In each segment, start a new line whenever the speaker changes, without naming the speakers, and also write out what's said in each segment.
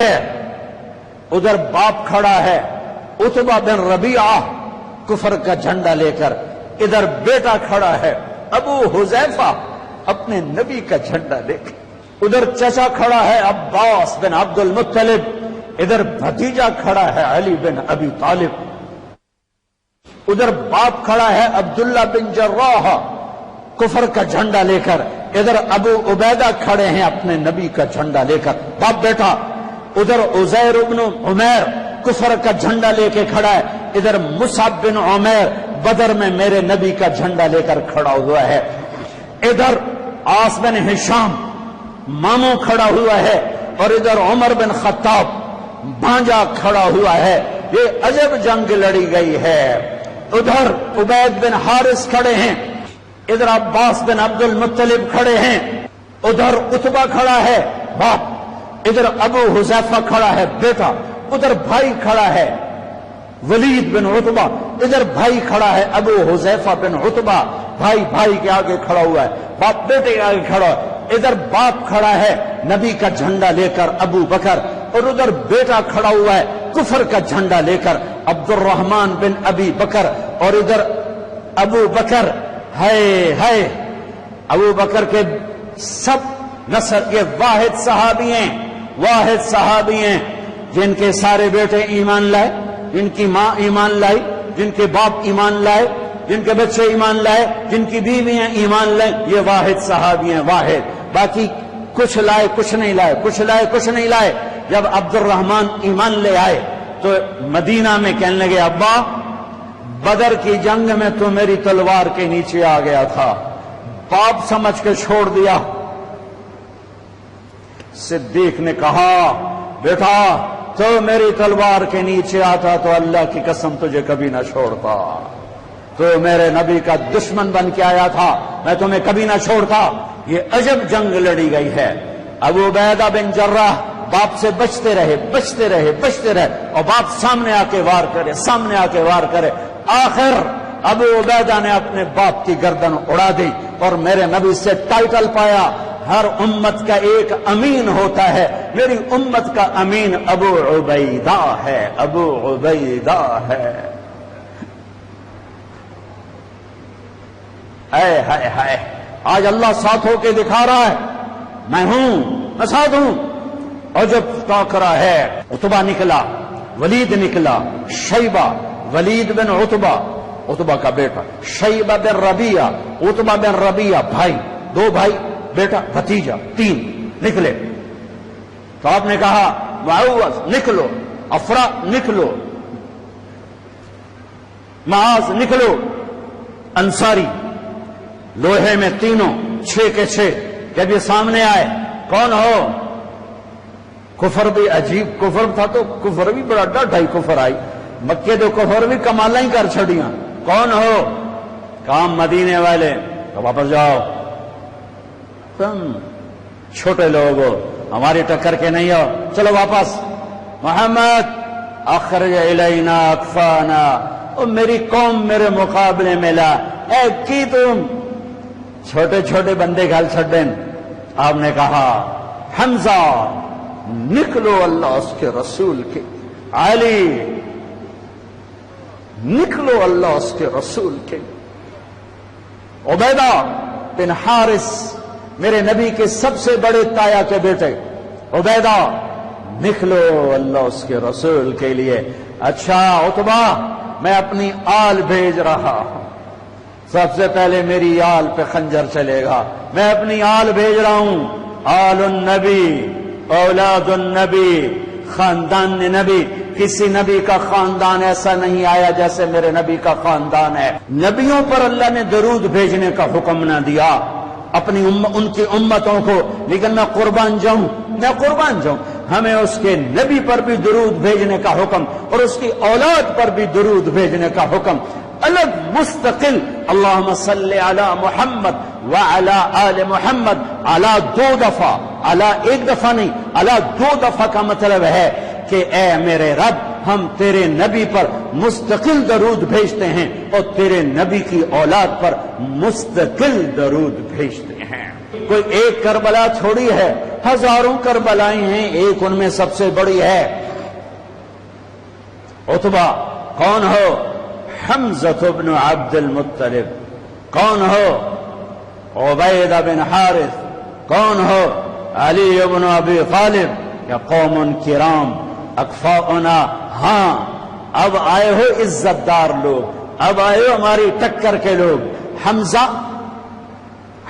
ادھر باپ کھڑا ہے عتبہ بن ربیعہ کفر کا جھنڈا لے کر، ادھر بیٹا کھڑا ہے ابو حذیفہ اپنے نبی کا جھنڈا لے کر، ادھر چچا کھڑا ہے عباس بن عبد المطلب، ادھر بھتیجا کھڑا ہے علی بن ابی طالب، ادھر باپ کھڑا ہے عبداللہ بن جراح کفر کا جھنڈا لے کر، ادھر ابو عبیدہ کھڑے ہیں اپنے نبی کا جھنڈا لے کر، باپ بیٹا، ادھر عزیر بن عمیر کفر کا جھنڈا لے کے کھڑا ہے، ادھر مصعب بن عمیر بدر میں میرے نبی کا جھنڈا لے کر کھڑا ہوا ہے، ادھر عاص بن ہشام ماموں کھڑا ہوا ہے، اور ادھر عمر بن خطاب بھانجا کھڑا ہوا ہے۔ یہ عجب جنگ لڑی گئی ہے۔ ادھر عبید بن حارث کھڑے ہیں، ادھر عباس بن عبد المطلب کھڑے ہیں، ادھر عتبہ کھڑا ہے باپ، ادھر ابو حذیفہ کھڑا ہے بیٹا، ادھر بھائی کھڑا ہے ولید بن عتبہ، ادھر بھائی کھڑا ہے ابو حذیفہ بن عتبہ، بھائی کے آگے کھڑا ہوا ہے، باپ بیٹے کے آگے کھڑا ہے، ادھر باپ کھڑا ہے نبی کا جھنڈا لے کر ابو بکر، اور ادھر بیٹا کھڑا ہوا ہے کفر کا جھنڈا لے کر عبد الرحمن بن ابی بکر، اور ادھر ابو بکر ہے ابو بکر کے سب نسل یہ واحد صحابی ہیں جن کے سارے بیٹے ایمان لائے، جن کی ماں ایمان لائی، جن کے باپ ایمان لائے، جن کے بچے ایمان لائے، جن کی بیویاں ایمان لائے، یہ واحد صحابی ہیں، واحد۔ باقی کچھ لائے کچھ نہیں لائے، کچھ لائے کچھ نہیں لائے۔ جب عبد الرحمن ایمان لے آئے تو مدینہ میں کہنے لگے ابا بدر کی جنگ میں تو میری تلوار کے نیچے آ گیا تھا، باپ سمجھ کے چھوڑ دیا۔ صدیق نے کہا بیٹا تو میری تلوار کے نیچے آتا تو اللہ کی قسم تجھے کبھی نہ چھوڑتا، تو میرے نبی کا دشمن بن کے آیا تھا، میں تمہیں کبھی نہ چھوڑتا۔ یہ عجب جنگ لڑی گئی ہے۔ ابو عبیدہ بن جراح باپ سے بچتے رہے اور باپ سامنے آ کے وار کرے، آخر ابو عبیدہ نے اپنے باپ کی گردن اڑا دی اور میرے نبی سے ٹائٹل پایا، ہر امت کا ایک امین ہوتا ہے، میری امت کا امین ابو عبیدہ ہے۔ ہائے آج اللہ ساتھ ہو کے دکھا رہا ہے، میں ساتھ ہوں۔ اور جب ٹاکرا ہے عتبہ نکلا، ولید نکلا، شیبہ، ولید بن عتبہ کا بیٹا، شیبہ بن ربیعہ، عتبہ بن ربیعہ، بھائی، دو بھائی، بیٹا، بھتیجا، تین نکلے۔ تو آپ نے کہا معوذ نکلو، افرا نکلو، معاذ نکلو، انصاری لوہے میں تینوں 6 کے 6۔ جب یہ سامنے آئے کون ہو؟ کفر بھی عجیب کفر تھا، تو کفر بھی بڑا ڈاڈھائی کفر آئی، مکے تو کفر بھی کمالا ہی کر چھڑیاں۔ کون ہو؟ کام مدینے والے۔ تو واپس جاؤ، تم چھوٹے لوگ ہو، ہماری ٹکر کے نہیں ہو، چلو واپس۔ محمد اخرج الینا اکفانا، او میری قوم میرے مقابلے میں لا، اے کی تم چھوٹے بندے گھل چھڑن۔ آپ نے کہا حمزہ نکلو اللہ اس کے رسول کے، علی نکلو اللہ اس کے رسول کے، عبیدہ بن حارث میرے نبی کے سب سے بڑے تایا کے بیٹے، عبیدہ نکلو اللہ اس کے رسول کے لیے۔ اچھا عتبہ میں اپنی آل بھیج رہا ہوں، سب سے پہلے میری آل پہ خنجر چلے گا، میں اپنی آل بھیج رہا ہوں۔ آل النبی، اولاد النبی، خاندان نبی، کسی نبی کا خاندان ایسا نہیں آیا جیسے میرے نبی کا خاندان ہے۔ نبیوں پر اللہ نے درود بھیجنے کا حکم نہ دیا ان کی امتوں کو، لیکن میں قربان جاؤں، ہمیں اس کے نبی پر بھی درود بھیجنے کا حکم اور اس کی اولاد پر بھی درود بھیجنے کا حکم، الگ مستقل۔ اللہم صلی علی محمد وعلی آل محمد، علی 2 دفعہ، علی 1 دفعہ نہیں، علی 2 دفعہ کا مطلب ہے کہ اے میرے رب ہم تیرے نبی پر مستقل درود بھیجتے ہیں اور تیرے نبی کی اولاد پر مستقل درود بھیجتے ہیں۔ کوئی ایک کربلا تھوڑی ہے، ہزاروں کربلائیں ہیں، ایک ان میں سب سے بڑی ہے عتبہ۔ کون ہو؟ حمزہ بن عبد المطلب۔ کون ہو؟ عبیدہ بن حارث۔ کون ہو؟ علی بن ابی طالب۔ یا قوم کرام اکفاؤنا، ہاں اب آئے ہو عزت دار لوگ، اب آئے ہو ہماری ٹکر کے لوگ۔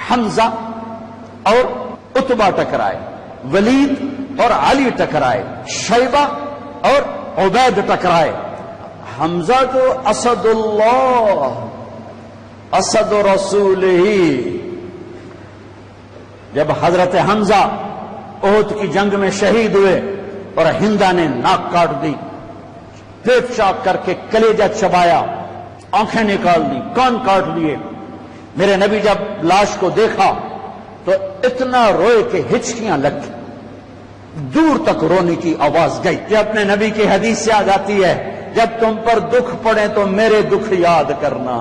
حمزہ اور عتبہ ٹکرائے، ولید اور علی ٹکرائے، شیبہ اور عبید ٹکرائے۔ حمزہ تو اسد اللہ، اسد رسول ہی۔ جب حضرت حمزہ احد کی جنگ میں شہید ہوئے اور ہندا نے ناک کاٹ دی، پیٹ چاک کر کے کلیجہ چبایا، آنکھیں نکال دی، کان کاٹ لیے، میرے نبی جب لاش کو دیکھا تو اتنا روئے کہ ہچکیاں لگ گئی، دور تک رونے کی آواز گئی۔ یہ اپنے نبی کی حدیث سے یاد آتی ہے، جب تم پر دکھ پڑے تو میرے دکھ یاد کرنا،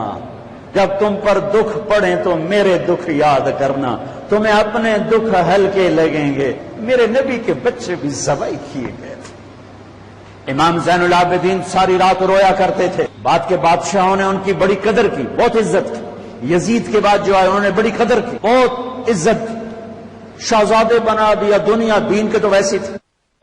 جب تم پر دکھ پڑے تو میرے دکھ یاد کرنا، تمہیں اپنے دکھ ہلکے لگیں گے۔ میرے نبی کے بچے بھی ذبح کیے گئے تھے۔ امام زین العابدین ساری رات رویا کرتے تھے، بعد کے بادشاہوں نے ان کی بڑی قدر کی، بہت عزت کی۔ یزید کے بعد جو آئے انہوں نے بڑی قدر کی، بہت عزت کی، شہزادے بنا دیا، دنیا دین کے تو ویسی تھی۔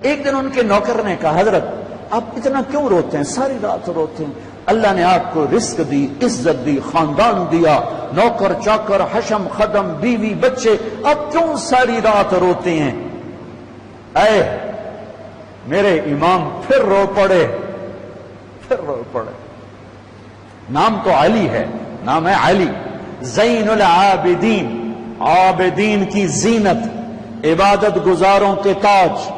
ایک دن ان کے نوکر نے کہا، حضرت آپ اتنا کیوں روتے ہیں، ساری رات روتے ہیں؟ اللہ نے آپ کو رزق دی، عزت دی، خاندان دیا، نوکر چاکر، حشم خدم، بیوی بچے، آپ کیوں ساری رات روتے ہیں؟ اے میرے امام پھر رو پڑے، پھر رو پڑے۔ نام تو علی ہے، نام ہے علی، زین العابدین، عابدین کی زینت، عبادت گزاروں کے تاج،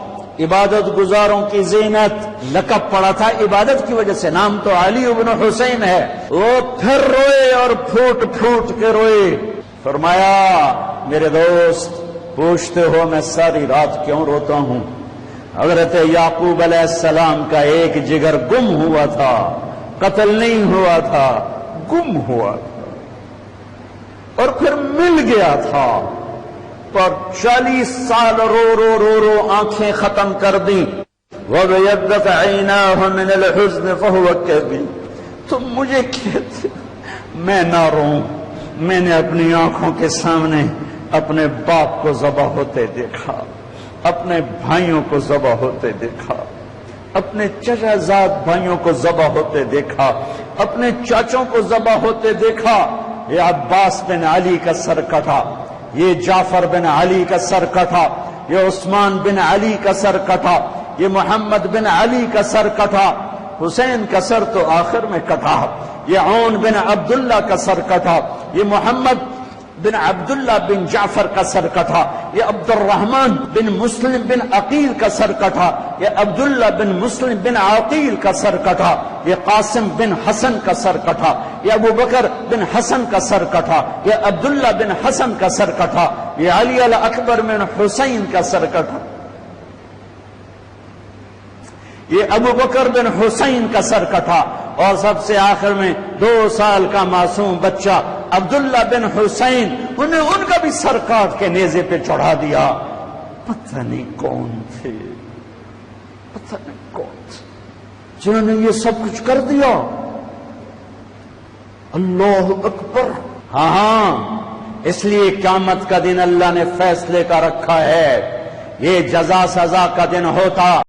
عبادت گزاروں کی زینت۔ لقب پڑا تھا عبادت کی وجہ سے، نام تو علی ابن حسین ہے۔ وہ پھر روئے اور پھوٹ پھوٹ کے روئے۔ فرمایا میرے دوست پوچھتے ہو میں ساری رات کیوں روتا ہوں؟ حضرت یعقوب علیہ السلام کا ایک جگر گم ہوا تھا، قتل نہیں ہوا تھا، گم ہوا تھا، اور پھر مل گیا تھا، پر 40 سال رو رو رو رو آنکھیں ختم کر دی۔ وَبَيَضَّتْ عَيْنَاهُ مِنَ الْحُزْنِ فَهُوَ كَظِيمٌ۔ تم مجھے کہتے میں نہ روں، میں نے اپنی آنکھوں کے سامنے اپنے باپ کو ذبح ہوتے دیکھا، اپنے بھائیوں کو ذبح ہوتے دیکھا، اپنے چچا زاد بھائیوں کو ذبح ہوتے دیکھا، اپنے چاچوں کو ذبح ہوتے دیکھا۔ یہ عباس بن علی کا سر کٹا، یہ جعفر بن علی کا سر کٹا، یہ عثمان بن علی کا سر کٹا، یہ محمد بن علی کا سر کٹا، حسین کا سر تو آخر میں کٹا، یہ عون بن عبداللہ کا سر کٹا، یہ محمد بن عبداللہ بن جعفر کا سر کٹا، یہ عبد الرحمن بن مسلم بن عقیل کا سر کٹا، یہ عبداللہ بن مسلم بن عقیل کا سر کٹا، یہ قاسم بن حسن کا سر کٹا، یہ ابو بکر بن حسن کا سر کٹا، یہ عبداللہ بن حسن کا سر کٹا، یہ علی الاکبر بن حسین کا سر کٹا، یہ ابو بکر بن حسین کا سر کٹا، اور سب سے آخر میں 2 سال کا معصوم بچہ عبداللہ بن حسین، انہیں ان کا بھی سر کاٹ کے نیزے پہ چڑھا دیا۔ پتہ نہیں کون تھے، پتہ نہیں کون تھے جنہوں نے یہ سب کچھ کر دیا۔ اللہ اکبر۔ ہاں اس لیے قیامت کا دن اللہ نے فیصلے کا رکھا ہے، یہ جزا سزا کا دن ہوتا